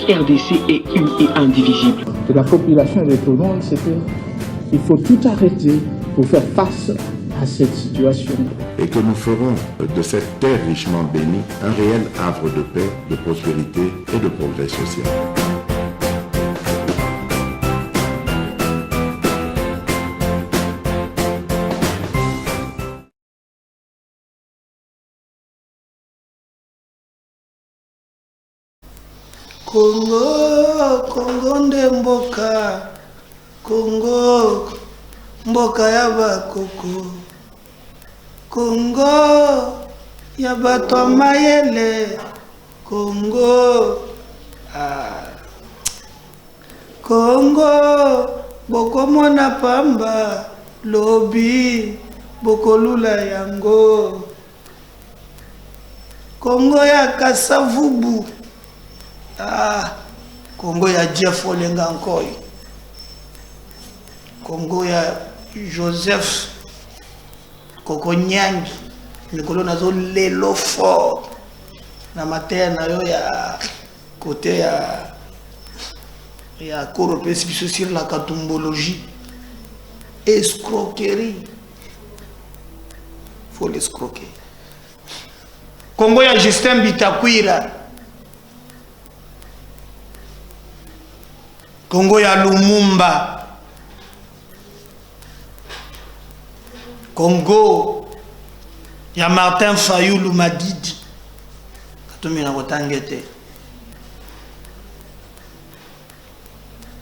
RDC est une et indivisible. De la population et de tout le monde, c'est qu'il faut tout arrêter pour faire face à cette situation. Et que nous ferons de cette terre richement bénie un réel havre de paix, de prospérité et de progrès social. Congo, Congo nde mboka, Congo, mboka ya bakoko, Congo, ya bato mayele, Congo, Congo, bokomona pamba, lobi, bokolula yango, Congo ya Kasavubu, Congo ya Jeff Olenga Nkoy, Congo ya Joseph Kokonyangi, Nikolo nazo lelo fort na matin na yo ya côté ya cours européen sur la catombologie, escroquerie, faut l'escroquer. Congo ya Justin Bitakwira, Congo ya Lumumba, Congo ya Martin Fayulu Madidi, katumi na kotangete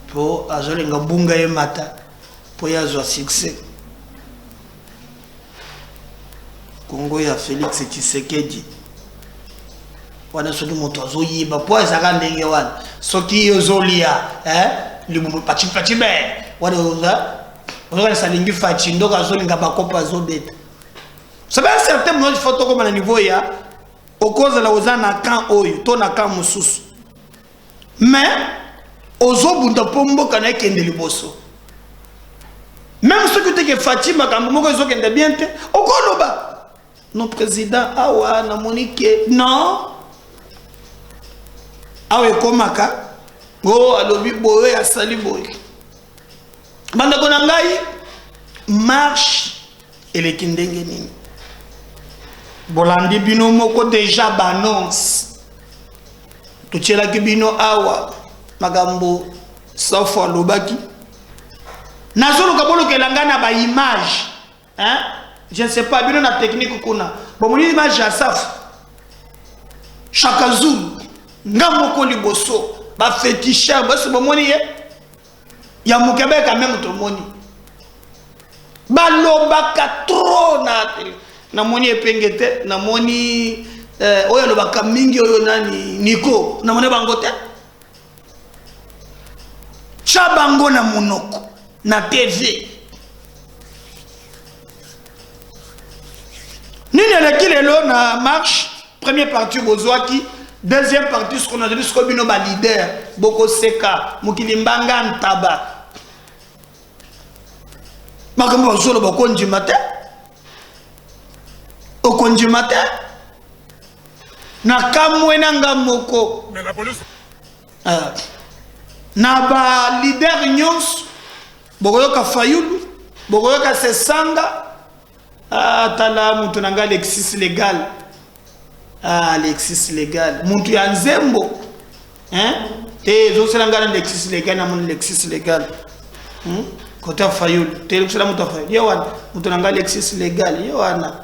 po azolenga bunga ye mata po yazwa succès. Congo ya Félix Tshisekedi, wana soki moto azoyiba po ezaka ndenge wana soki ozolia libumu pachi be wana ozoka salingi fachi ndoko azolinga bakopa azobeta. Ça va certain moment photo comme na niveau ya okoza la ozana kan oyo to na kan mususu, mais ozobunda pombo kana kende liboso, même ce que tu que Fatima quand moko ezokende bien te okoloba non président awa na monique non awe komaka go alobi boye asali boye banda kona ngai marche ele kindenge nini bolandi bino moko déjà banonce tuchela ki bino awa magambo safo alobaki nazolo kabolo kelangana ba image je ne sais pas bino na technique kuna bomoni image ya safo Chaka Zulu ngamoko liboso ba féticheur baso bomoni ye ya mukebe quand même to moni balobaka trop na moni epengete na moni oyo lobaka mingi oyo nani Nico na moni bango te chabango na monoko na TV nini eleki lelo na marche première partie bozwaki deuxième partie ce qu'on a dit ce qu'on a leader boko seka mukilimbanga ntaba makambo bazolo bakonji matin okonji matin na kamwe na ngamoko mais la police na ba leader nyons bokoyoka Fayulu bokoyoka Sesanga tala mutu nanga Alexis Légal Alexis Légal muntu ya Nzembo te zo selanga na Alexis Légal na mun Alexis Légal kota Fayulu te kusela mutu Fayulu yewana mutu nanga Alexis Légal yewana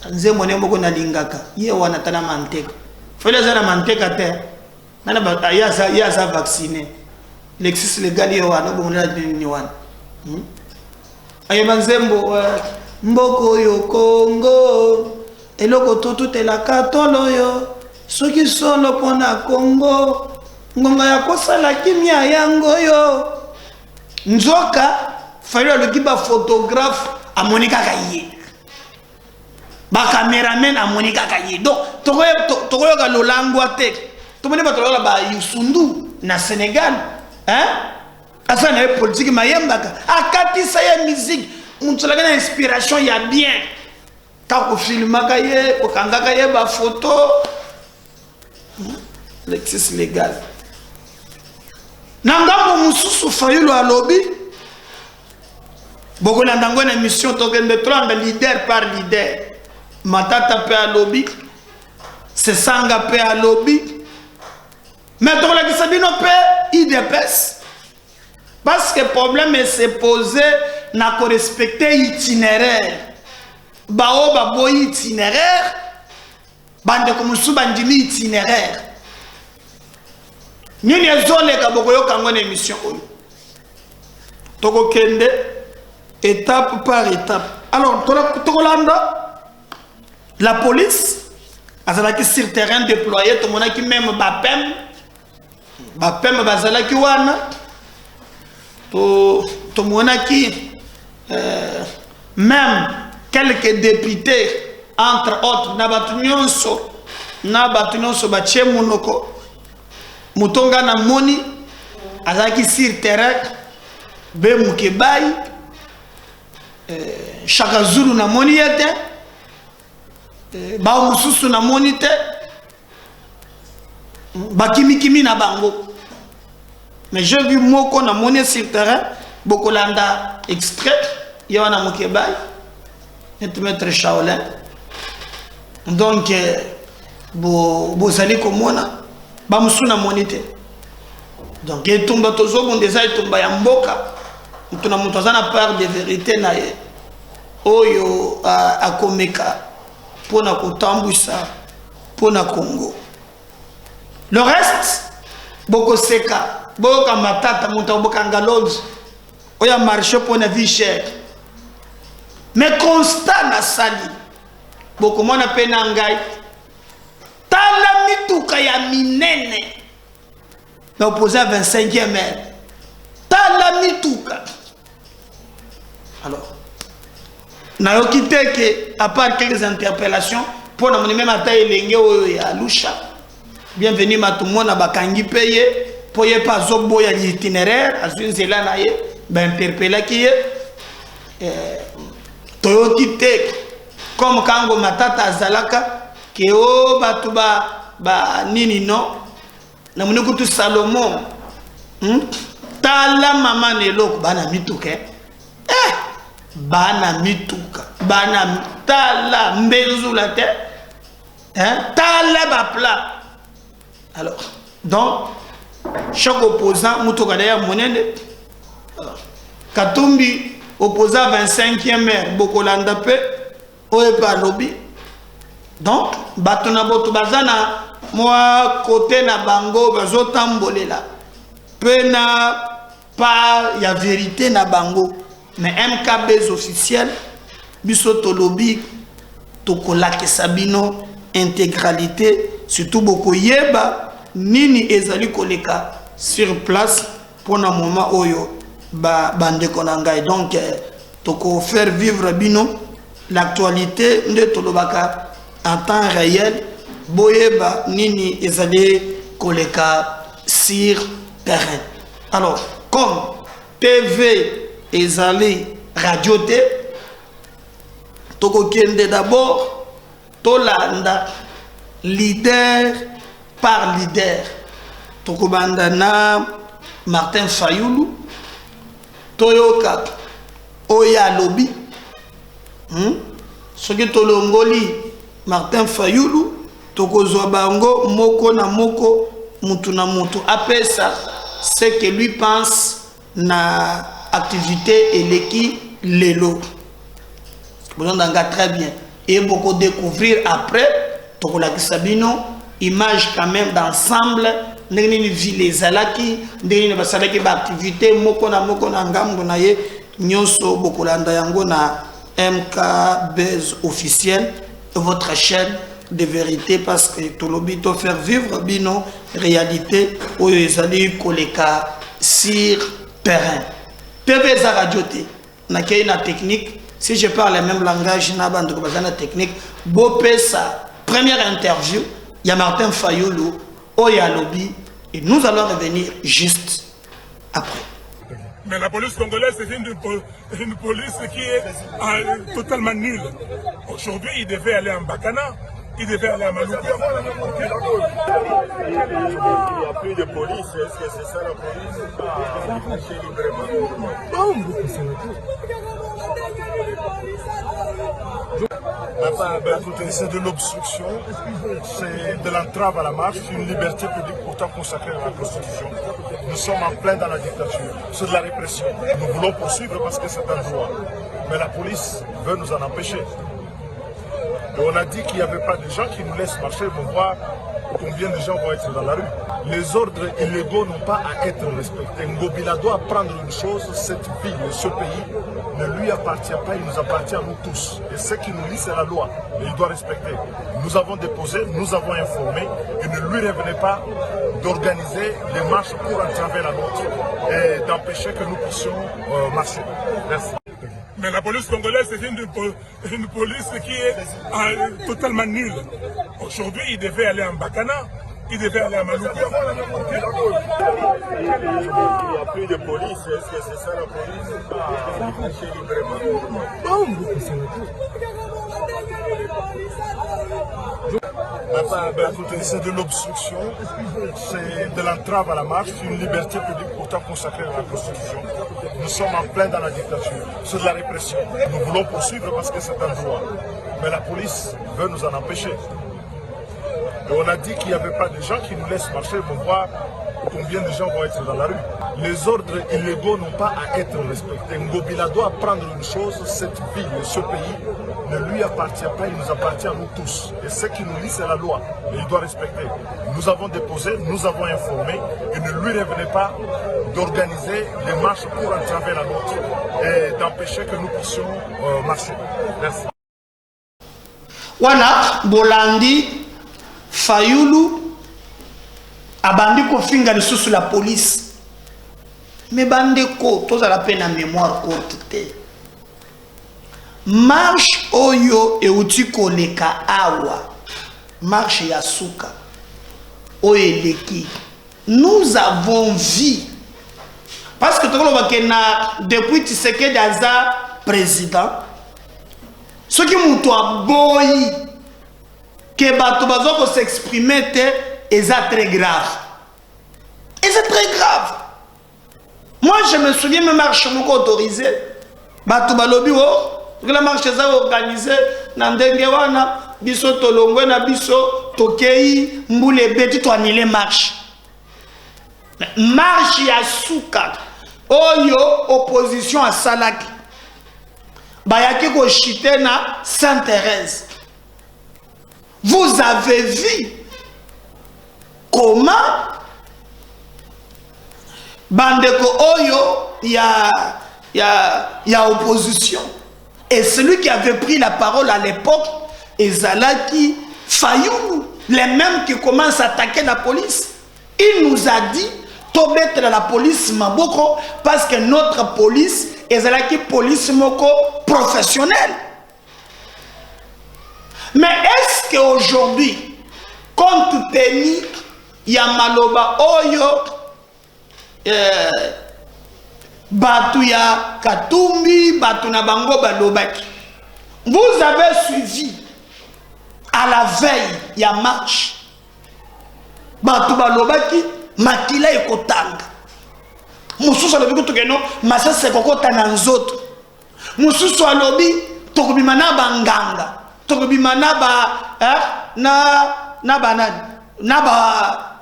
Nzembo ne moko na lingaka yewana tana manteka fele za na manteka te nana ba ya vacciné Alexis Légal yewana bomuna ni wana ayeba Nzembo mboko yo Congo eloko totutelaka tolo yo soki solo pona Congo ngonga ya kosala kimia yango yo nzoka Fayulu aloki ba photographe amoni kaka ye ba cameraman amoni kaka ye donc tokoyoka lolangwa te tomoni bato lola ba Yusundu na Sénégal asa na politique mayembaka akatisa ya musique muntsolaka na inspiration ya bien kako filmaka ye kokangaka ye ba photo Lexis légal. Nangambo mususu Fayulu alobi. Boko landango na mission tokende 30 leader par leader. Matata pe alobi. Sesanga pe alobi. Mais dans la Kisabino pe IDPS. Parce que le problème est se poser n'a pas respecté itinéraire. Bao babo itinéraire. Bande comme sous bandimi itinéraire. Nous ne zone kaboko yo kango émission oyo. Toko kende étape par étape. Alors Tokolanda, la police azalaki sur terrain déployé to monaki même Bapem bazalaki wana to monaki même quelques députés entre autres na batu nyonso batie monoko mutonga na moni azalaki sur terrain be mukebai Chaka Zulu na moni yete ba mususu na moni te bakimikimi na bango. Mais j'ai vu moko na moni sur terrain bokolanda extrait yana mukebai et maître Shaolin. Donc bozali komona ba musu na moni te. Donc etumba tozo bondeza etumba ya mboka mutuna mutu azana part de vérité na ye oyo akomeka pona kotambwisa pona Congo. Le reste boko seka boka matata mutu boka ngalozi oya marché pona vie chère. Mais constat na sali boko mona pena ngai tala mituka ya minene na opposé à 25e maire. Tala mituka. Alors, na yokite que à part quelques interpellations pour na même ata elenge oyo ya lusha. Bienvenue matumona bakangi paye pour ye pas zobo ya itinéraire azunzela na ye ba interpeller ki ye toyokite comme kango matata azalaka ke o batu ba nini no na munikutu Salomon tala mama neloko bana mituka bana mituka bana tala mbenzula te tala ba plat. Alors donc chaque opposant mutoka d'ailleurs monende Katumbi opposant 25e maire bokolanda pe oye pa lobby. Donc batona boto bazana moi côté na bango bazotambolela pena pas ya vérité na bango mais MKB officiel biso lobby tokolaki sabino intégralité surtout beaucoup yeba nini ezali koleka sur place pour un moment oyo bande konanga. Donc toko faire vivre bino l'actualité de tolobaka en temps réel boyeba nini ezali koleka sur terrain. Alors comme TV ezali radio te toko kende d'abord tolanda leader par leader toko bandana Martin Fayulu toyoka oya lobby soki tolongoli Martin Fayulu toko bango moko na moko mutu na mutu apesa ce que lui pense na activité eleki lelo besoin d'anga très bien et beaucoup découvrir après toko la Sabino image quand même d'ensemble ndeni ville zalaki ndeni basalaki ba activité moko na ngambo na ye nyonso bokolanda yango na MKB officiel votre chaîne de vérité parce que tout lobby to faire vivre bino réalité oyo ezali koleka sur terrain. TV za radio te na kena technique si je parle le même langage na bande ko bazana technique bo pesa première interview ya Martin Fayulu oya lobby et nous allons revenir juste après. Mais la police congolaise, c'est une police qui est totalement nulle. Aujourd'hui, il devait aller en Bakana. il devait aller à Maloukou. Il n'y a plus de police, est-ce que c'est ça la police? Écoutez, c'est de l'obstruction, c'est de l'entrave à la marche, une liberté publique pourtant consacrée à la Constitution. Nous sommes en plein dans la dictature, c'est de la répression. Nous voulons poursuivre parce que c'est un droit. Mais la police veut nous en empêcher. Et on a dit qu'il n'y avait pas de gens qui nous laissent marcher pour voir combien de gens vont être dans la rue. Les ordres illégaux n'ont pas à être respectés. Ngobila doit apprendre une chose, cette ville, ce pays ne lui appartient pas, il nous appartient à nous tous. Et ce qui nous lie, c'est la loi. Et il doit respecter. Nous avons déposé, nous avons informé, et ne lui revenez pas d'organiser les marches pour entraver la nôtre et d'empêcher que nous puissions marcher. Merci. Mais la police congolaise, c'est une police qui est totalement nulle. Aujourd'hui, il devait aller en Bakana, il devait aller à Maloukou. Il n'y a plus de police, est-ce que c'est ça la police? Écoutez, c'est de l'obstruction, c'est de l'entrave à la marche, une liberté publique pourtant consacrée à la Constitution. Nous sommes en plein dans la dictature, c'est de la répression. Nous voulons poursuivre parce que c'est un droit. Mais la police veut nous en empêcher. Et on a dit qu'il n'y avait pas de gens qui nous laissent marcher pour voir combien de gens vont être dans la rue. Les ordres illégaux n'ont pas à être respectés. Ngobila doit apprendre une chose, cette ville, ce pays ne lui appartient pas, il nous appartient à nous tous. Et ce qui nous lie, c'est la loi. Et il doit respecter. Nous avons déposé, nous avons informé, et ne lui revenez pas d'organiser des marches pour entraver la nôtre et d'empêcher que nous puissions marcher. Merci. Voilà, Bolandi, Fayulu, abandi kofinga lisusu la police. Mais bandeko, tous à la peine à mémoire courte. Marche oyo e utiko leka awa. Marche yasuka. Oeleki. Nous avons vu. Parce que depuis Tshisekedi Aza président, ce qui m'a boyi que bato bazoko s'exprimer est très grave. Et c'est très grave. Moi je me souviens même marche moko autorisé. Bato balobi o que la marche est organisée na ndenge wana biso tolongwe na biso tokei mbule beti to anile marche. Marche ya suka oyo opposition à Salaki. Bayaki ko chité na Sainte-Thérèse. Vous avez vu comment bandeko oyo ya opposition et celui qui avait pris la parole à l'époque Ezalaki Fayulu, les mêmes qui commencent à attaquer la police. Il nous a dit Tobet la police Maboko parce que notre police Ezalaki police moko professionnelle. Mais est-ce qu'aujourd'hui, compte tenu Yamaloba Oyo, Batu ya Katumbi, Batu na Bango Balobaki, vous avez suivi à la veille ya marche, Batu Balobaki, Makila et Kotanga. Moussousou alobi kutokeno, Massa Sekokota na nzoto. Moussousou alobi, Tokobimana Banganga. Tokobimana ba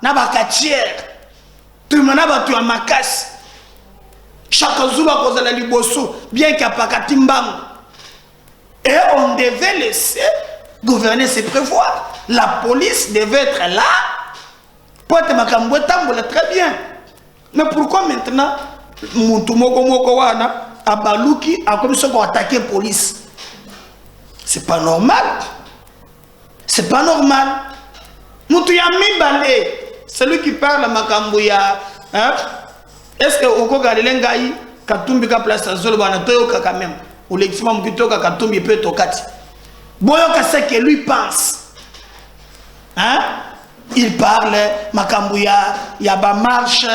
na ba katière. Tokobimana ba tu makasi. Chaque jour à cause de la liboso, bien qu'il n'y a pas qu'à Timbango. Et on devait laisser gouverner ses prévoirs. La police devait être là pour être makamboué tambola très bien. Mais pourquoi maintenant Moutoumoko Moko wana Abaluki a commencé à attaquer la police? C'est pas normal. C'est pas normal. Moutouya Mibale, celui qui parle à Makambouya, hein? Est-ce que Oko Galelengaï, Katumbi ka place à Zolobana Toyoka quand même, ou l'exemple Mukitoka Katumbi peut tokati. Boyoka c'est que lui pense. Hein? Il parle, Makambouya, Yaba marche,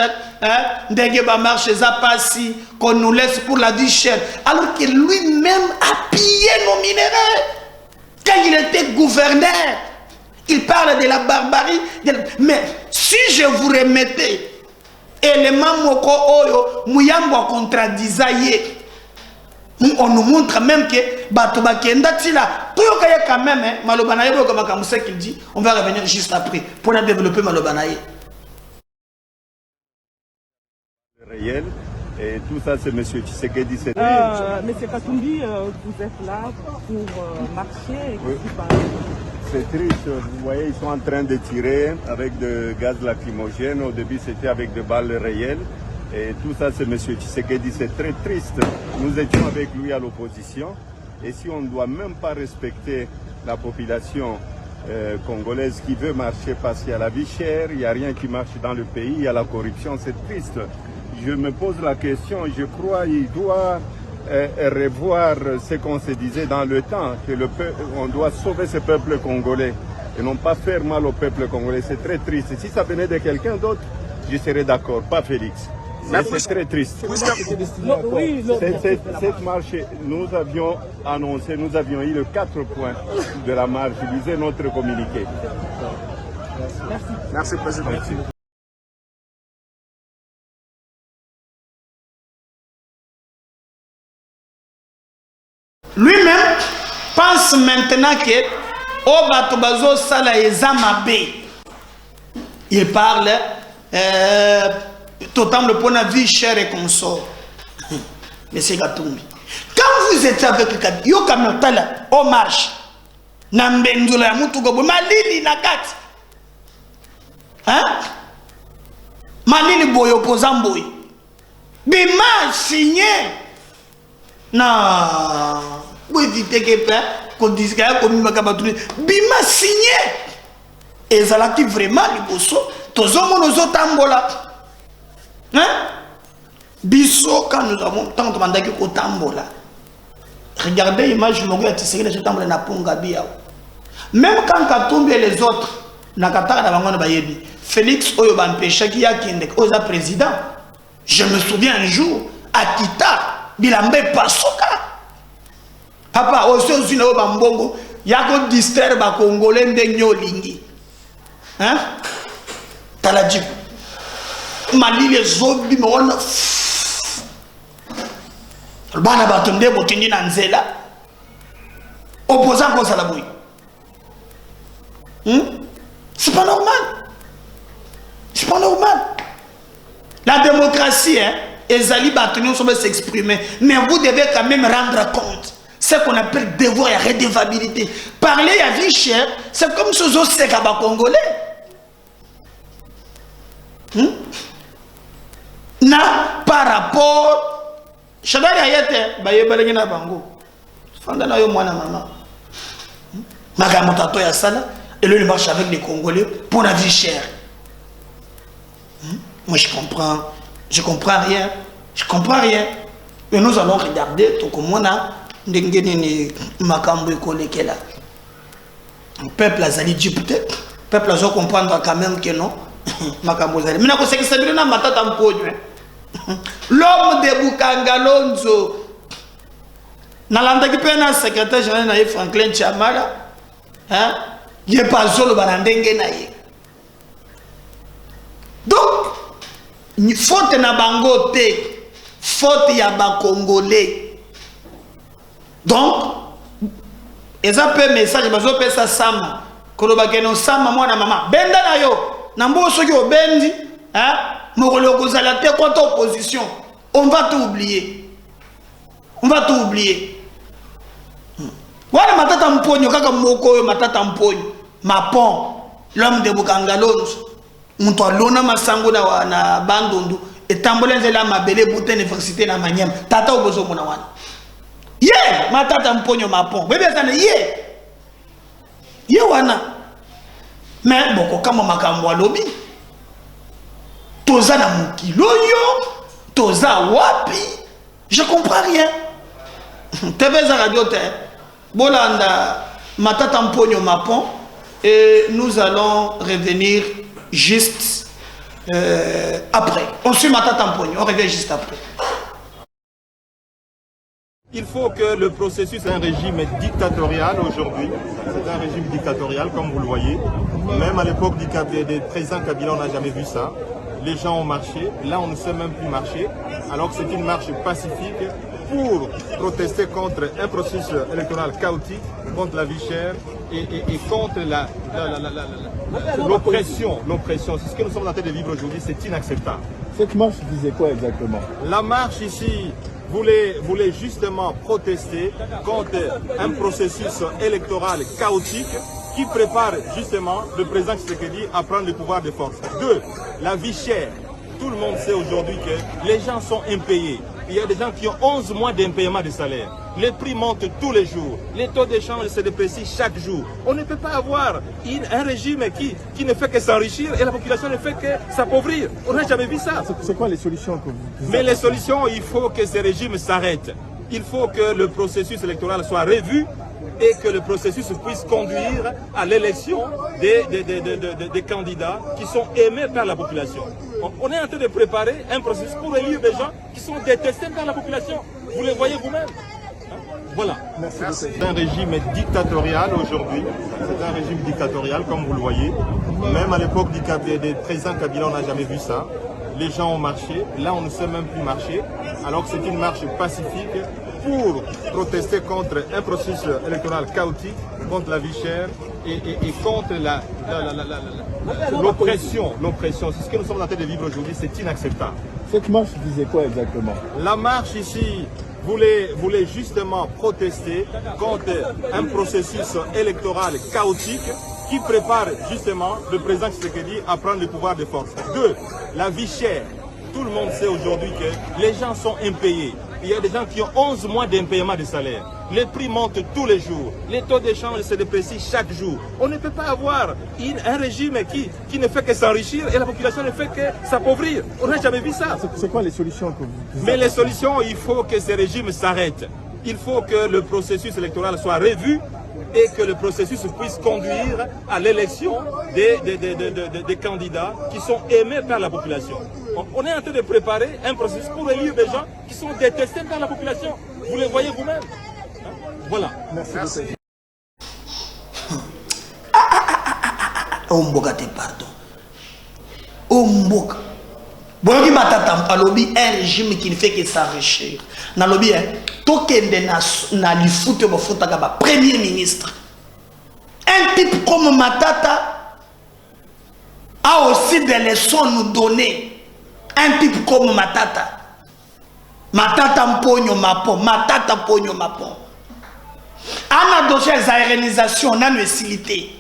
hein? Ndegeba marche, Zapassi, qu'on nous laisse pour la vie chère. Alors que lui-même a pillé nos minéraux. Quand il était gouverneur, Il parle de la barbarie. Mais si je vous remettais élément moko oyo muyambo contradisaye, on nous montre même que bato bakenda tila toyoka quand même malobanaye comme Kamoussa qu'il dit. On va revenir juste après pour la développer malobanaye. Réel. Et tout ça, c'est M. Tshisekedi. Monsieur Katumbi, vous êtes là pour marcher. Oui. C'est triste. Vous voyez, ils sont en train de tirer avec de gaz lacrymogène. Au début, c'était avec des balles réelles. Et tout ça, c'est M. Tshisekedi. C'est très triste. Nous étions avec lui à l'opposition. Et si on ne doit même pas respecter la population congolaise qui veut marcher parce qu'il y a la vie chère, il n'y a rien qui marche dans le pays, il y a la corruption, c'est triste. Je me pose la question, je crois qu'il doit revoir ce qu'on se disait dans le temps, que on doit sauver ce peuple congolais et non pas faire mal au peuple congolais. C'est très triste. Si ça venait de quelqu'un d'autre, je serais d'accord, pas Félix. C'est très triste. Cette marche, nous avions annoncé, nous avions eu le 4 points de la marche, lisez notre communiqué. Merci, Président. Merci. Lui-même pense maintenant que Obatobazo Sala Ezamabe. Il parle totalement le point de vue cher et consort. Monsieur Katumbi. Quand vous êtes avec Katumbi, yo kamatala, on marche. Nambendula mutugobo malili nakati. Hein? Malili boyo pozamboy. Bima signé. Non. Vous évitez que qu'on dise Bima signé. Et ça l'a vraiment liboso. Tozomo nous tambola. Hein? Bisso quand nous avons tant demandé que tambola. Regardez l'image de Mogo Tshisekedi je tambola na ponga bia. Même quand Katumbi et les autres nakataka na bango na bayebi. Félix Oyo bampesha ki yakende oza président. Je me souviens un jour à Kita Bilambe Pasoka. Papa, aussi aux Unis, Bambongo, il y a qu'à distraire les Congolais de Nyolingi. Hein? T'as la dit. Mali les zombies, mais on a. Le bana batumde, botini nanzela. Opposant comme ça la bouille. C'est pas normal. C'est pas normal. La démocratie, hein, les alliés battus sont s'exprimer. Mais vous devez quand même rendre compte. Ce qu'on appelle devoir et redevabilité. Parler à vie chère, c'est comme ce que c'est qu'à Congolais. Par rapport. Chadari Ayate, Baye Balagina Bango. Fandana yo mwana maman. Magamotato ya sala. Et là, il marche avec les Congolais pour la vie chère. Moi, je comprends rien. Je comprends rien. Mais nous allons regarder tout comme on a. Le peuple a zali dit peut-être. Le peuple a comprendre quand même que non. Mais c'est l'homme de Bukangalonzo. Nalanda qui peut être secrétaire général Franklin Chamara. Hein? Il n'est pas seul au Banandenge naïe. Donc, faute na bangote, faute ya ba Congolais. Donc, et ça peut message, bazo peut ça sam, koloba keno sam mwana mama. Benda na yo, nambo soki obendi, hein? Mokolo kozala te contre opposition. On va tout oublier. On va tout oublier. Wala matata mponyo kaka moko yo matata mponyo. Mapon, l'homme de Bukangalonzo. Mto alona masango na bandundu etambola nzela mabele buta université na Manyema. Tata obozo mona wana. Yeah, matata mponyo mapon. Bébé sana yeah. Yeah wana. Mais boko kama makambo alobi. Toza na mukilo yo, toza wapi? Je comprends rien. TV za radio te. Bolanda matata mponyo mapon et nous allons revenir juste après. On suit matata mponyo, on revient juste après. Il faut que le processus, un régime dictatorial aujourd'hui, c'est un régime dictatorial comme vous le voyez. Même à l'époque des présidents Kabila, on n'a jamais vu ça. Les gens ont marché, là on ne sait même plus marcher, alors que c'est une marche pacifique pour protester contre un processus électoral chaotique, contre la vie chère et contre l'oppression. L'oppression, c'est ce que nous sommes en train de vivre aujourd'hui, c'est inacceptable. Cette marche disait quoi exactement? La marche ici voulait justement protester contre un processus électoral chaotique qui prépare justement le président Tshisekedi à prendre le pouvoir de force. 2. La vie chère. Tout le monde sait aujourd'hui que les gens sont impayés. Il y a des gens qui ont 11 mois d'impayement de salaire. Les prix montent tous les jours. Les taux d'échange se déprécient chaque jour. On ne peut pas avoir un régime qui ne fait que s'enrichir et la population ne fait que s'appauvrir. On n'a jamais vu ça. C'est quoi les solutions que vous Mais les solutions, il faut que ces régimes s'arrêtent. Il faut que le processus électoral soit revu et que le processus puisse conduire à l'élection des candidats qui sont aimés par la population. On est en train de préparer un processus pour élire des gens qui sont détestés par la population. Vous les voyez vous-même. Voilà. C'est un régime dictatorial aujourd'hui. C'est un régime dictatorial comme vous le voyez. Même à l'époque des présidents Kabila, on n'a jamais vu ça. Les gens ont marché, là on ne sait même plus marcher, alors que c'est une marche pacifique pour protester contre un processus électoral chaotique, contre la vie chère et contre l'oppression. L'oppression, c'est ce que nous sommes en train de vivre aujourd'hui, c'est inacceptable. Cette marche disait quoi exactement? La marche ici voulait justement protester contre un processus électoral chaotique qui prépare justement le président Tshisekedi à prendre le pouvoir de force. 2. La vie chère. Tout le monde sait aujourd'hui que les gens sont impayés. Il y a des gens qui ont 11 mois d'impayement de salaire. Les prix montent tous les jours. Les taux d'échange se déprécient chaque jour. On ne peut pas avoir un régime qui ne fait que s'enrichir et la population ne fait que s'appauvrir. On n'a jamais vu ça. C'est quoi les solutions que vous Mais les solutions, il faut que ces régimes s'arrêtent. Il faut que le processus électoral soit revu et que le processus puisse conduire à l'élection des candidats qui sont aimés par la population. On est en train de préparer un processus pour élire des gens qui sont détestés par la population. Vous les voyez vous-même. Voilà. Merci. Omboka te pardon. Omboka. Bon, matata alobi un régime qui ne fait que s'enrichir. Na lobi tokende na lifute bofuta ka premier ministre. Un type comme Matata a aussi des leçons à nous donner. Un type comme Matata. Matata mponyo mapo, Matata mponyo mapo. Ana dossier za organisation na nuesilité.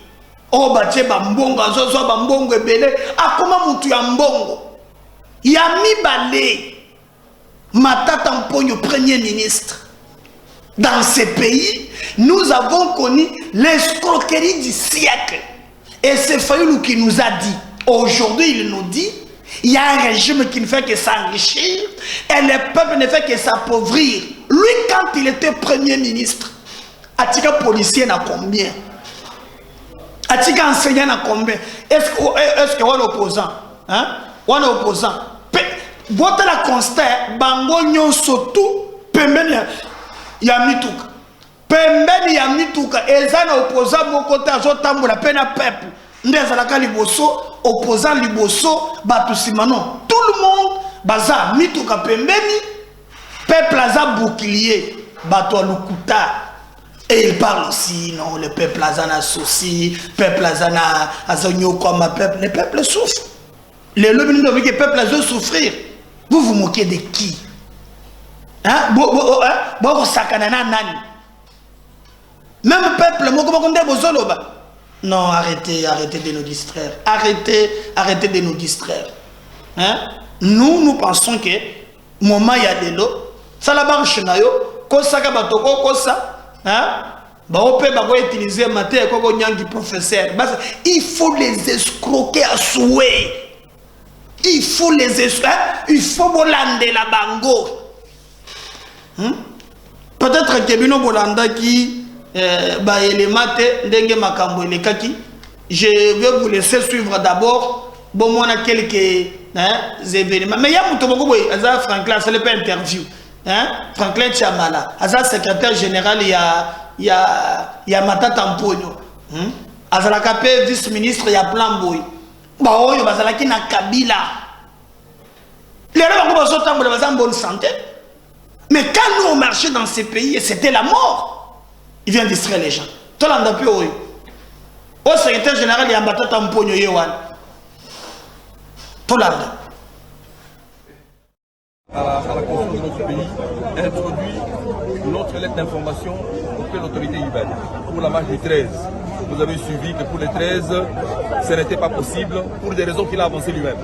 Oh batie ba mbongo azozo ba mbongo ebele akoma mutu ya mbongo. Ya mibale Matata mponyo premier ministre. Dans ces pays, nous avons connu l'escroquerie du siècle. Et c'est Fayoulou qui nous a dit, aujourd'hui il nous dit, il y a un régime qui ne fait que s'enrichir et le peuple ne fait que s'appauvrir. Lui, quand il était premier ministre, Atika policier n'a combien? Atika enseignant n'a combien? Est-ce qu'on est opposant? Hein? On est opposant. Votre la constat, bango nyonso tout, pembeni ya mituka. Pembeni ya mituka, ezana opposant mokote azotambola pena peuple. Ndezalaka liboso, opposant liboso, batusimano. Tout le monde, baza mituka pembeni, peuple aza bouclier, bato alukuta. Et il parle aussi, non, le peuple azana souci, peuple azana azonyo comme peuple, le peuple souffre. Les lobbies nous disent que le peuple a souffrir. Vous vous moquez de qui? Hein? Même le peuple, non, arrêtez de nous distraire. Arrêtez de nous distraire. Hein? Nous pensons que moment il y a de l'eau, ça la marche na yo, kosaka batoko kosa, hein? On peut utiliser matin koko nyangi professeur. Il faut les escroquer à souhait. Il faut les escroquer, il faut bolande la bango. Peut-être que Bino Bolanda qui je vais vous laisser suivre d'abord. Bon, on a quelques événements. Mais il y a beaucoup de Franklin, ce n'est pas interview. hein? Franklin Tchamala, Aza secrétaire général, il y a Matata Mponyo. Azalaka pe vice-ministre, il y a Plan Boy. Bah oui, Bazalaki na Kabila. Les gens qui sont en bonne santé. Mais quand nous on marchait dans ces pays, c'était la mort. Il vient distraire les gens. Tout le monde au secrétaire général, il y a Matata Mponyo Yewan. Tout le monde. À la constitution de notre pays, introduit notre lettre d'information auprès de l'autorité urbaine pour la marche du 13. Vous avez suivi que pour les 13, ce n'était pas possible pour des raisons qu'il a avancées lui-même.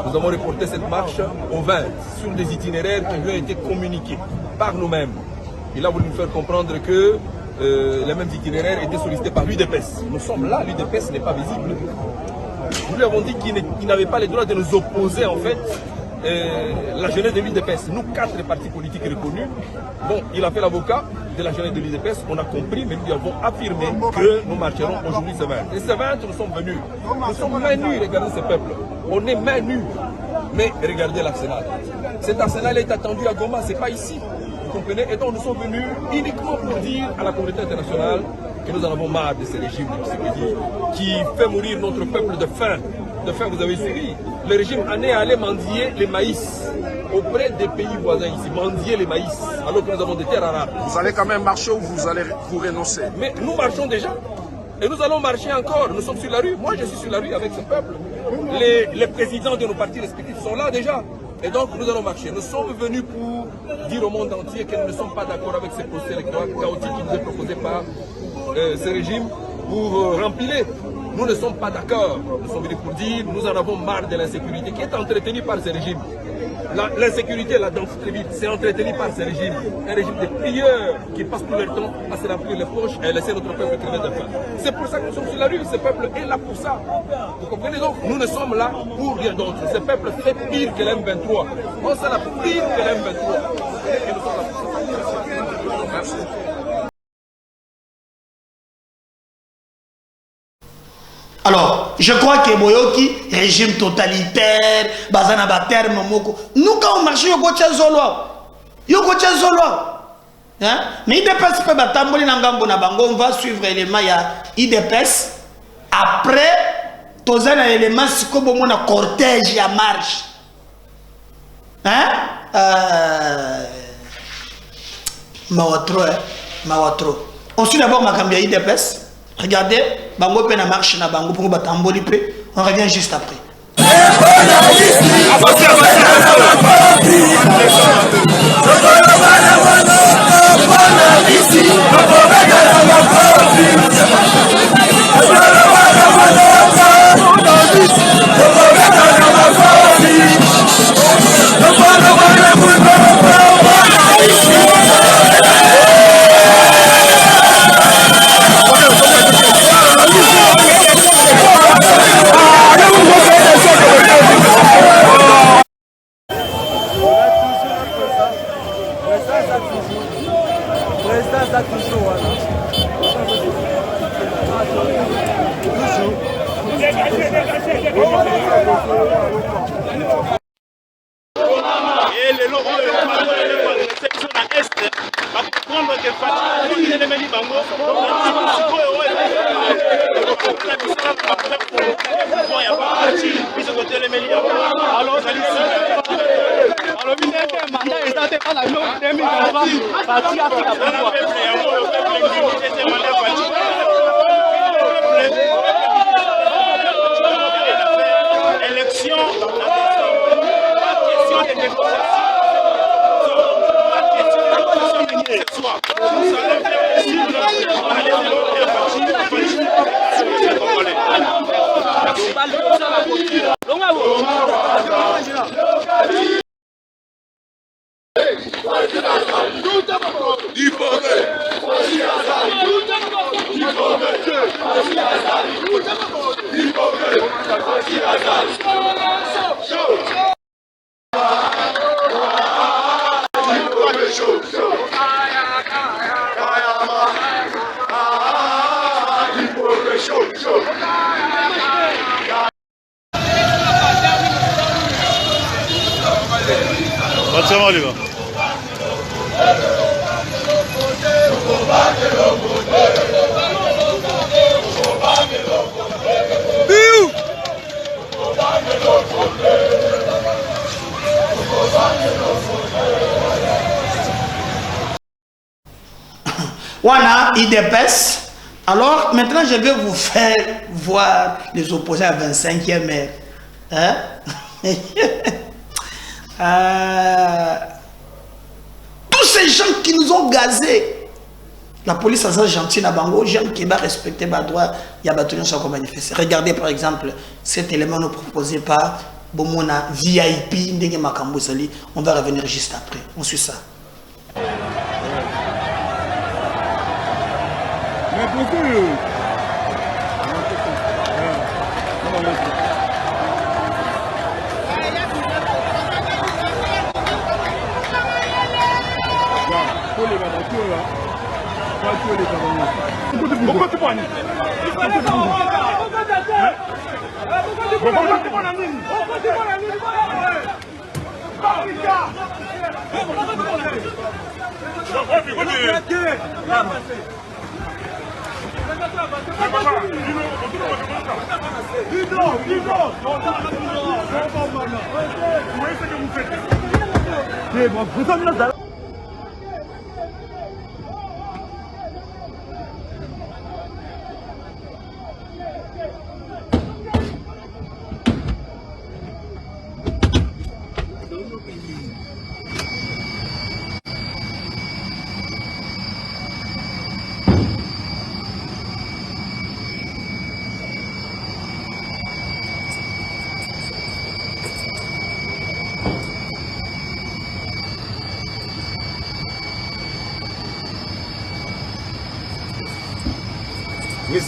Nous avons reporté cette marche au 20 sur des itinéraires qui lui ont été communiqués par nous-mêmes. Il a voulu nous faire comprendre que les mêmes itinéraires étaient sollicités par l'UDPS. Nous sommes là, l'UDPS n'est pas visible. Nous lui avons dit qu'il n'avait pas le droit de nous opposer en fait la jeunesse de l'UDPS. Nous, 4 partis politiques reconnus, bon, il a fait l'avocat de la jeunesse de l'UDPS, on a compris, mais nous avons affirmé que nous marcherons aujourd'hui ce 20. Et ce 20, nous sommes venus. Nous sommes mains nues, regardez ce peuple. On est mains nues. Mais regardez l'arsenal. Cet arsenal est attendu à Goma, c'est pas ici. Vous comprenez? Et donc nous sommes venus uniquement pour dire à la communauté internationale que nous en avons marre de ces régimes qui fait mourir notre peuple de faim. De faim, vous avez suivi. Le régime en est allé mendier les maïs auprès des pays voisins ici, mendier les maïs, alors que nous avons des terres arables. Vous allez quand même marcher ou vous allez vous renoncer? Mais nous marchons déjà. Et nous allons marcher encore. Nous sommes sur la rue. Moi, je suis sur la rue avec ce peuple. Les présidents de nos partis respectifs sont là déjà. Et donc, nous allons marcher. Nous sommes venus pour dire au monde entier que nous ne sommes pas d'accord avec ces procès électoraux chaotiques qui nous est proposé par ce régime pour remplir. Nous ne sommes pas d'accord. Nous sommes venus pour dire nous en avons marre de l'insécurité qui est entretenue par ce régime. L'insécurité, la densité de vie, c'est entretenu par ce régime. Un régime de pilleurs qui passe tout leur temps à se remplir les poches et à laisser notre peuple crever de faim. C'est pour ça que nous sommes sur la rue. Ce peuple est là pour ça. Vous comprenez donc? Nous ne sommes là pour rien d'autre. Ce peuple fait pire que l'M23. On s'en a pire que l'M23. Et nous sommes là pour ça. Merci. Alors, je crois que Boyoki, régime totalitaire, bazana ba terme moko. Nous quand on marche yoko tchazolwa. Hein? Mais IDPS peut batamboli nangambo na bango, on va suivre l'élément ya IDPS. Après, tozana élément sikobo mona cortège ya marche. Hein? Mawatro. On suit d'abord ma ya IDPS. Regardez, bango pe na marche na bango pour batamboli pe. On revient juste après. Salut les gars. Voilà, il dépasse. Alors, maintenant, je vais vous faire voir les opposés à 25e maire. Hein? Tous ces gens qui nous ont gazés. La police a ça gentil na bango, gens qui va respecter ma droit, il y a bâtonnier sur comment manifester. Regardez par exemple cet élément nous proposé par Bomona VIP Ndenge Makambo Sali. On va revenir juste après. On suit ça.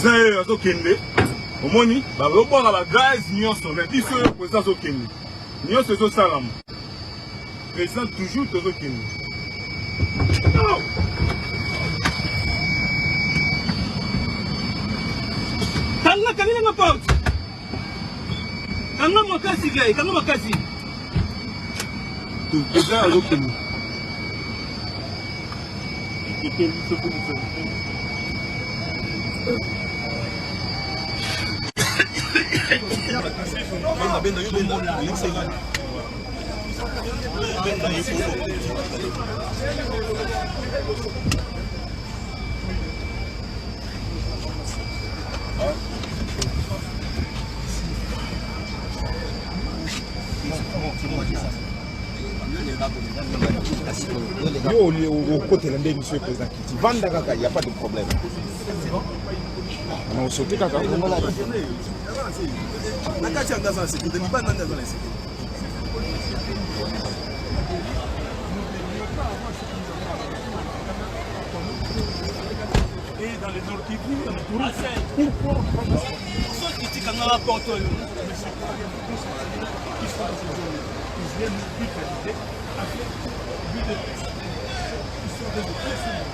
président azokende omoni babonga ba gaz nyonso mais biso président azokende nyonso ezosalama président toujours tozokende kanga kanina nga porte kanga makasi gay kanga makasi tout président azokende Au côté de monsieur le président qui vend d'accord, il n'y a pas de problème. On saute d'accord. Et dans les autres qui courent, pour ceux qui disent qu'on a la porte, ils viennent brutaliser avec but de peste. Ils sont des personnes.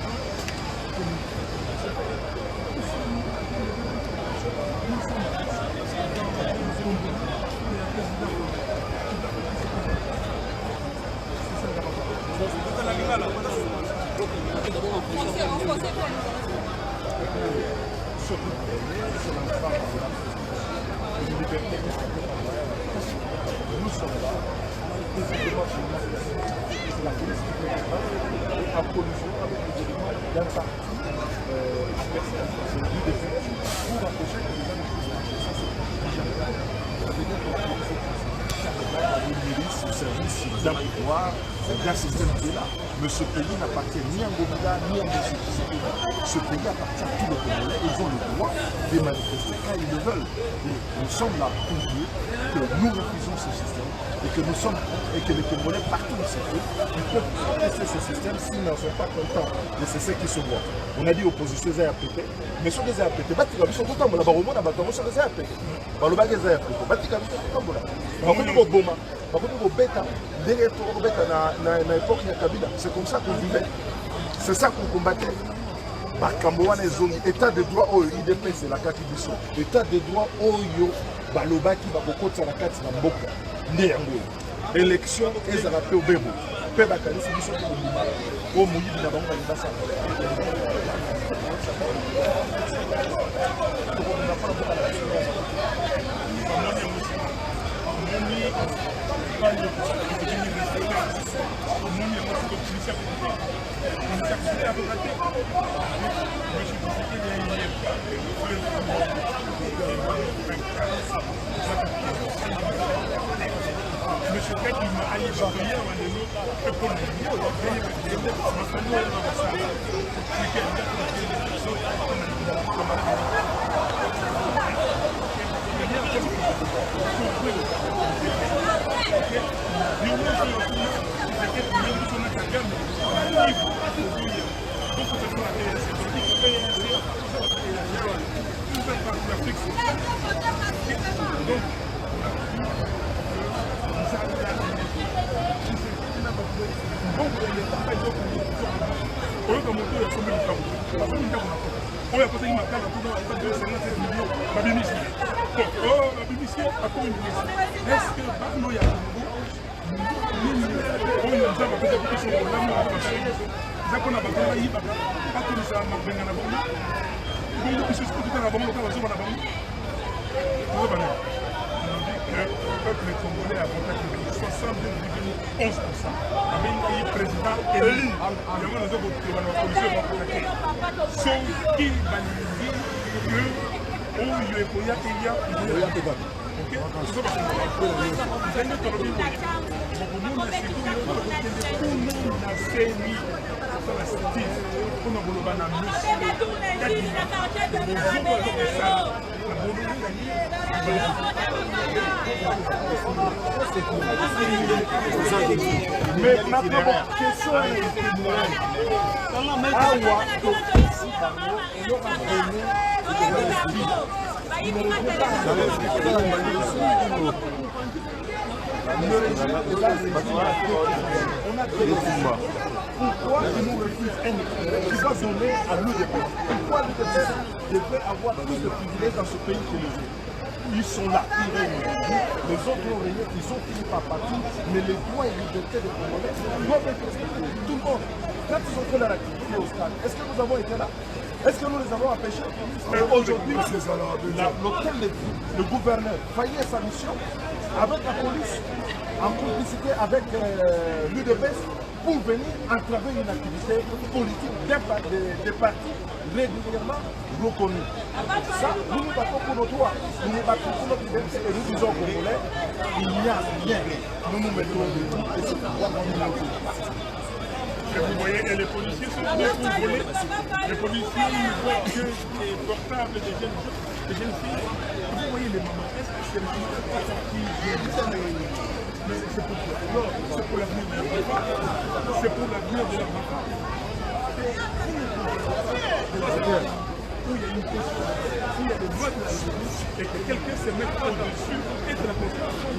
La police en collusion avec les éléments d'un parti adversaire, c'est lui de fait, pour empêcher que les manifestations, ça c'est une milice, au service d'un pouvoir, d'un système qui est là. Mais ce pays n'appartient ni à Ngomila, ni à M. Tshisekedi. Ce pays appartient à tous les Congolais. Ils ont le droit de manifester quand ils le veulent. Et nous sommes là pour dire que nous refusons ce système et que nous sommes et que les Congolais partout où c'est fait, ils peuvent protester ce système s'ils n'en sont pas contents de ce qui se voit. On a dit opposition aux APT, mais sur les APT, ils sont contents, mais là-bas, on a battu sur les APT. Par le bagage APT, ils sont contents. C'est comme ça qu'on vivait, c'est ça qu'on combattait. État de droit, IDP, c'est la carte du son. État de droit, Balobaki, Babokot, c'est la carte de Mboka. Élection, ils ont appelé au Bébo. mpe bakanisi biso mpe kondima oyo moyibi na bango balingi basala tokondima mpona bokala Monsieur Kek, il m'a allé travailler à Wandelou, que pour le milieu, on va payer le milieu, on va faire nous, on va faire ça. Mais qu'il y a une chose, on va le peuple congolais a voté 62,11%. Avec le président élu, il y a une commission qui va mais ma question pourquoi ils nous refusent un qui va donner à l'UDP? Pourquoi l'UDP devrait avoir plus de privilèges dans ce pays que les autres? Ils sont là, ils règnent. Les autres ont régné, ils ont fini par partir, mais les droits et libertés des Congolais doivent être respectés. Tout le monde. Quand ils ont fait leur activité au stade, est-ce que nous avons été là? Est-ce que nous les avons empêchés? Mais aujourd'hui, l'hôtel de ville, le gouverneur faillit sa mission avec la police, en complicité avec l'UDPS, pour venir entraver une activité politique des partis régulièrement reconnus. Ça, nous nous battons pour nos droits, nous nous battons pour notre liberté et nous disons aux Congolais, il n'y a rien. Nous nous mettons debout et c'est pourquoi nous nous mettons. Vous voyez, et les policiers sont là pour voler. Les policiers, ils voient que les portables des jeunes filles. Vous voyez les mamans, est-ce que c'est les mamans qui viennent? Mais c'est pour quoi? Non, c'est pour l'avenir de leur enfant. C'est pour l'avenir de leur enfant. Où il y a une question, où il y a des lois de la justice et que quelqu'un se mette au-dessus et de la constitution,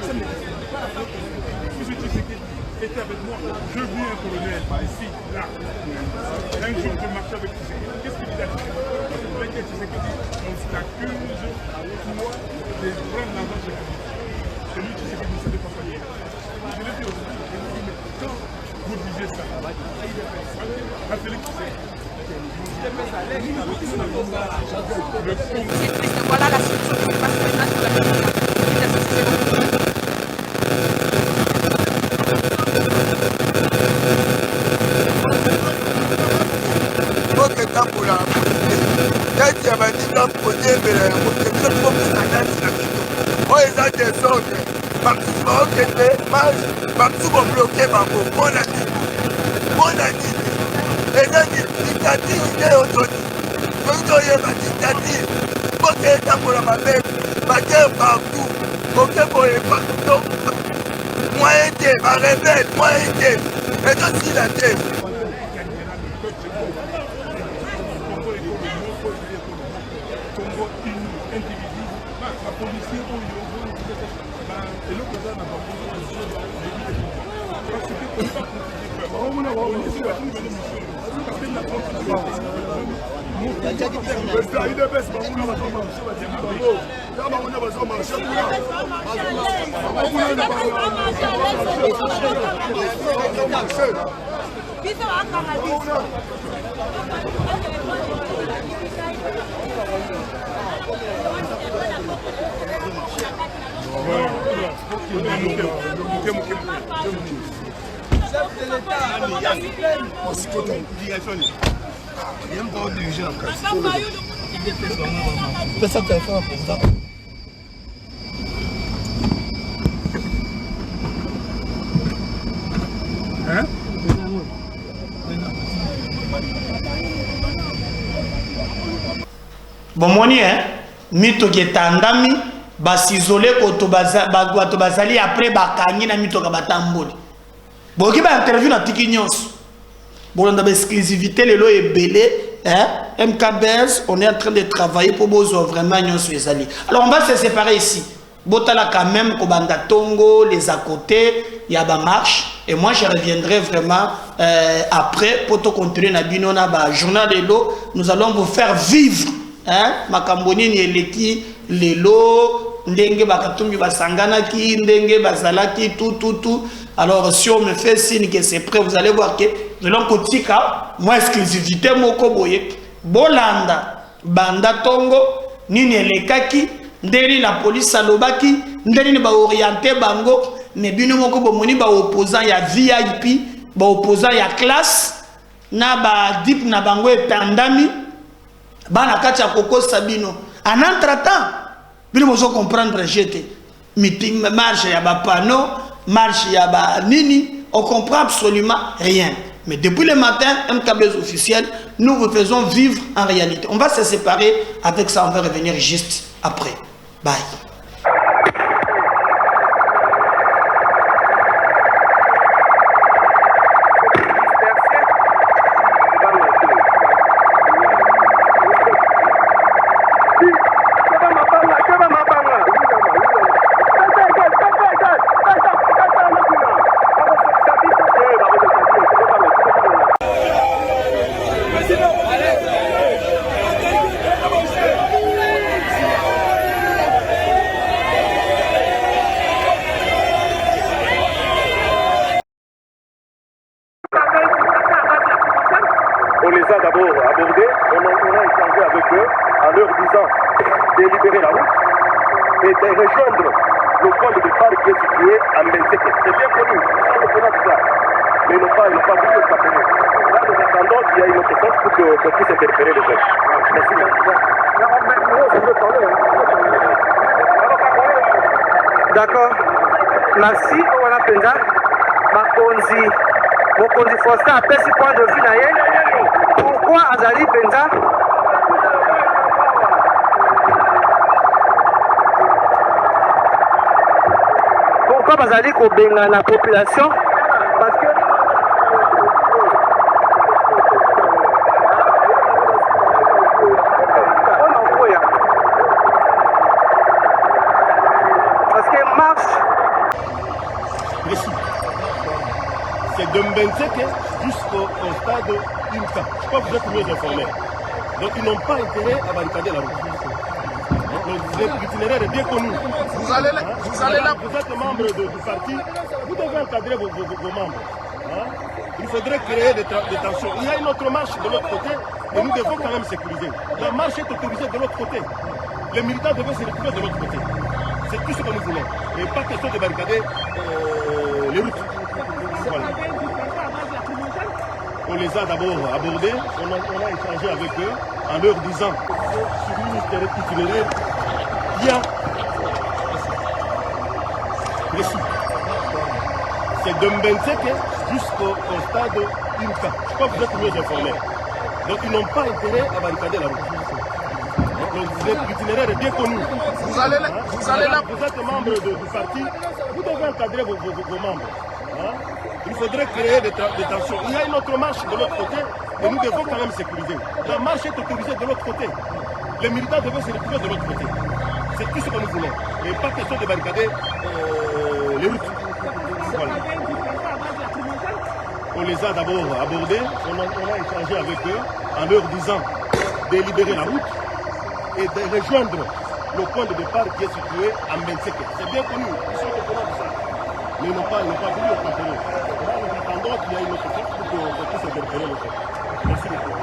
ça n'existe pas. Monsieur Tshisekedi était avec moi. Je vis un colonel ici, là. Un jour, je marchais avec Tshisekedi. Qu'est-ce qu'il a dit? Avec Tshisekedi, on s'accuse toi de prendre l'argent de Tshisekedi. Celui qui s'est dit, c'est pas faire. Je l'ai dit aussi, mais quand vous disiez ça, à celui qui sait. Voilà la solution qui passe maintenant sur la Il Bomoni mito qui est andami basizolé koto bazali après bakangi na mito ka batamboli boki ba interview na tiki nyonso bolanda ba exclusivité lelo ebelé MKBS on est en train de travailler pour bozo vraiment nyonso ezali. Alors on va se séparer ici botala quand même ko banda tongo les à côté il y a ba marche et moi je reviendrai vraiment après pour te continuer na bino na ba journal de l'eau. Nous allons vous faire vivre makamboni ni eleki lelo ndenge bakatumbi basangana ki ndenge bazalaki tout. Alors si on me fait signe que c'est prêt, vous allez voir que selon kotika moi exclusivité moko boye bolanda banda tongo nini elekaki ndeni la police alobaki ndeni ba orienter bango mais bino moko bomoni ba opposant ya VIP ba opposant ya classe na ba dip na bango etandami bana kacha koko sabino en entretemps bino mozo comprendre j'étais meeting marche ya ba panneau marche ya ba nini on comprend absolument rien mais depuis le matin MKBS officiel nous vous faisons vivre en réalité. On va se séparer avec ça, on va revenir juste après. Bye. On les a d'abord abordés, on a échangé avec eux en leur disant de libérer la route et de rejoindre le point de départ qui est situé à Mbenzeke. C'est bien connu, ça le connaît ça. Mais ils n'ont pas voulu le taper. Là, nous attendons qu'il y ait une autre chose pour qu'on puisse interpérer les jeunes. Merci. D'accord. Merci, on a Penda. Mokonzi Faustin apesi point de vue na ye. Pourquoi Azali Penda pourquoi Bazali kobenga la population? Parce que marche. C'est de Mbenzeke jusqu'au stade Imka. Je crois que vous êtes mieux informés. Donc ils n'ont pas intérêt à barricader la route. L'itinéraire est bien connu. Vous êtes membre du parti, vous devez encadrer vos membres. Il faudrait créer des tensions. Il y a une autre marche de l'autre côté et nous devons quand même sécuriser. La marche est autorisée de l'autre côté. Les militants devaient se retrouver de l'autre côté. C'est tout ce que nous voulons. Et pas question de barricader les routes. Voilà. On les a d'abord abordés, on a échangé avec eux en leur disant sur une itinéraire bien précis. C'est de Mbenzeke jusqu'au stade Imka. Je crois que vous êtes mieux informés. Donc ils n'ont pas intérêt à barricader la route. L'itinéraire est bien connu. Vous êtes membre du parti, vous devez encadrer vos membres. Il faudrait créer des tensions. Il y a une autre marche de l'autre côté et nous devons quand même sécuriser. La marche est autorisée de l'autre côté. Les militants devaient se retrouver de l'autre côté. C'est tout ce que nous voulons. Et pas question de barricader les routes. Voilà. On les a d'abord abordés, on a échangé avec eux en leur disant de libérer la route et de rejoindre le point de départ qui est situé à Mbenseke. C'est bien connu, ils sont au courant de ça. Mais ils n'ont pas voulu le tempérer. Là, nous attendons qu'il y ait une autre force pour qu'on puisse interpeller le fait. Merci beaucoup.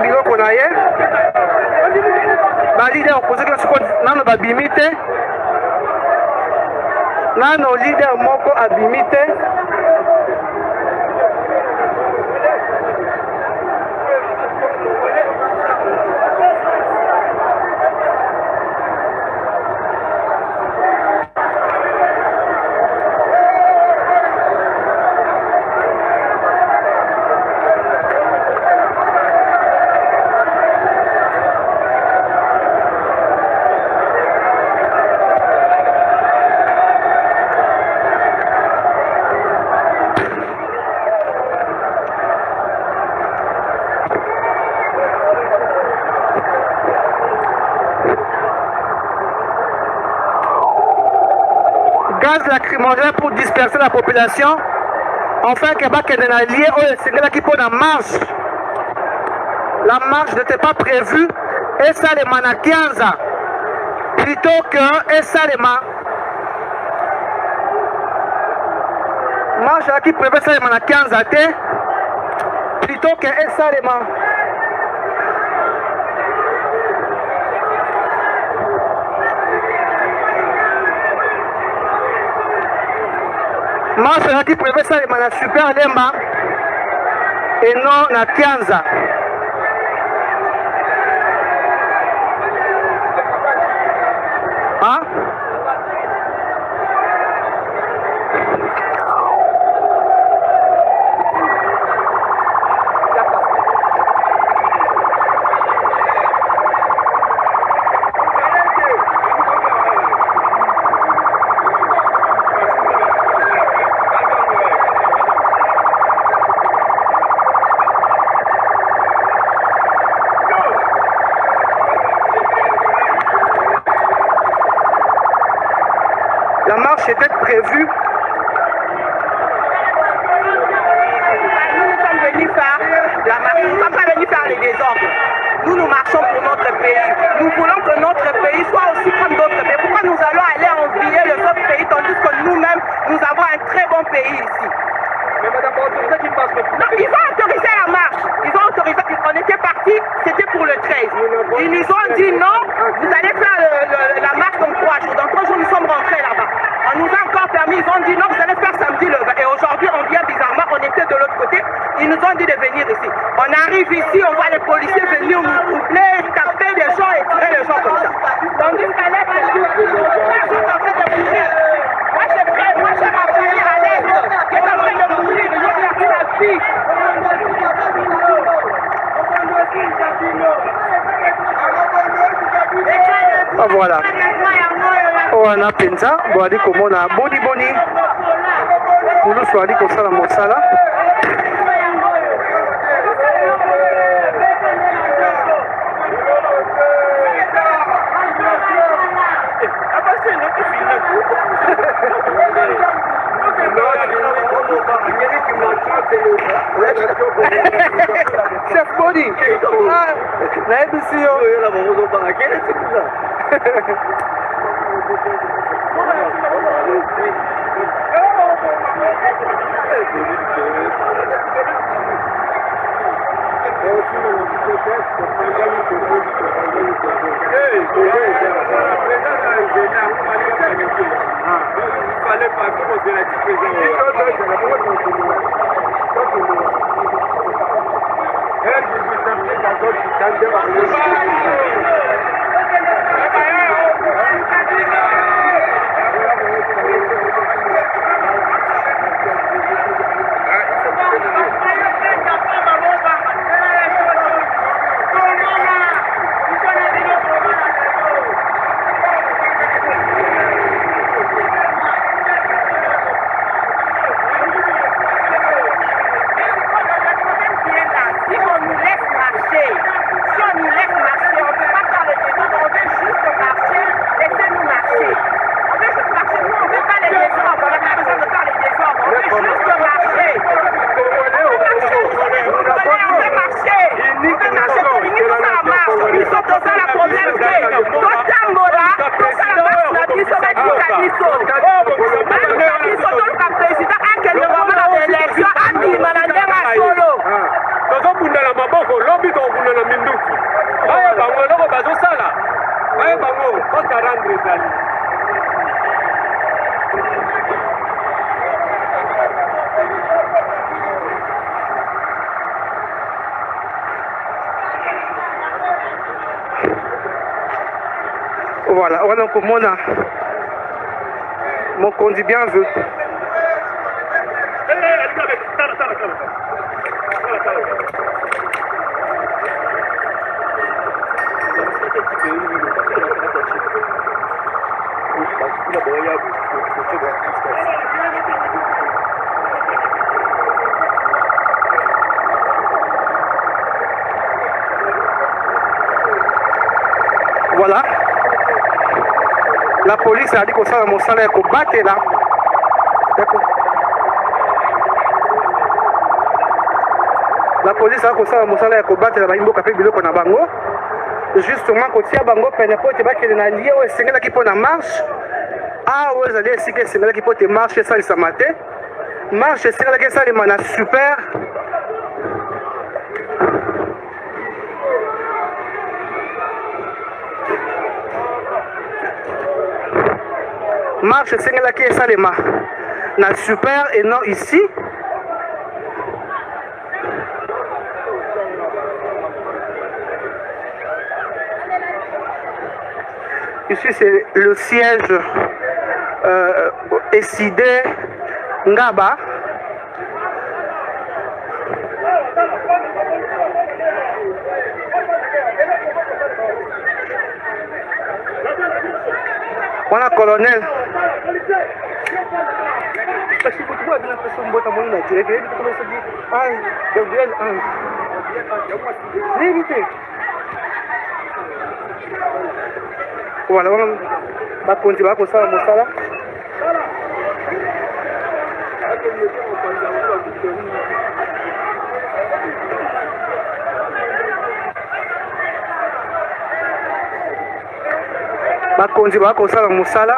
biloko na ye balider okozaki siko nano babimi te nano lider moko abimi te gaz lacrymogène pour disperser la population. Enfin, Québec est un allié. C'est là qui prend la marche. La marche n'était pas prévue. Et ça, les manakianza. Plutôt que et ça, les marche là qui prévait ça, les manakianza. Plutôt que et ça, les marche là qui prévait ça, les super lemba et non na Kianza. Hein? La marche était prévue. Nous sommes venus faire la marche. Nous ne sommes pas venus faire les désordres. Nous marchons pour notre pays. Nous voulons que notre pays soit aussi comme d'autres pays. Pourquoi nous allons aller envier les autres pays tandis que nous-mêmes, nous avons un très bon pays ici? Mais madame, non, ils ont autorisé la marche. Ils ont autorisé. On était partis, c'était pour le 13. Ils nous ont dit non, vous allez faire la marche dans 3 jours. Dans 3 jours, nous sommes rentrés là-bas. On nous a encore permis, ils ont dit non, vous allez faire samedi le 20. Et aujourd'hui, on vient bizarrement, on était de l'autre côté. Ils nous ont dit de venir ici. On arrive ici, on voit les policiers venir nous troubler, taper les gens et tirer les gens comme ça. Tandis qu'à l'aide, ils sont en train de mourir. Moi, j'ai ma famille à l'aide qui est en train de mourir. Ils ont perdu la vie. Ah, voilà. On a penza, on a dit comment on a boni. Nous nous dit comme ça la mosala. Chef Boni, na ABC yo. Si on nous laisse marcher, on ne peut Voilà, on a mon conduit bien vu. Voilà. La police a dit qu'on s'en a mon salaire qu'on battait là. D'accord. La police a dit qu'on s'en a mon salaire qu'on battait là. Il faut faire biloko na bango. Justement, quand il y a bango, il faut que tu aies lié au Sénégal qui peut en marche. Ah, ouais, vous allez essayer que le Sénégal qui peut te marcher ça, il s'est maté. Marche, le Sénégal qui ça, il m'a super. Marche, le Sénégal qui est ça, il m'a super et non ici. Ici, c'est le siège SID Ngaba. Voilà, colonel. Voilà, on va continuer comme ça, comme ça là. On va continuer comme ça, comme ça là.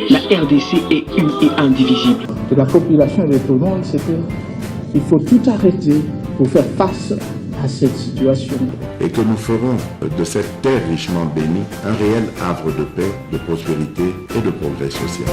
La RDC est une et indivisible. De la population et de tout le monde, c'est qu'il faut tout arrêter pour faire face à cette situation. Et que nous ferons de cette terre richement bénie un réel havre de paix, de prospérité et de progrès social.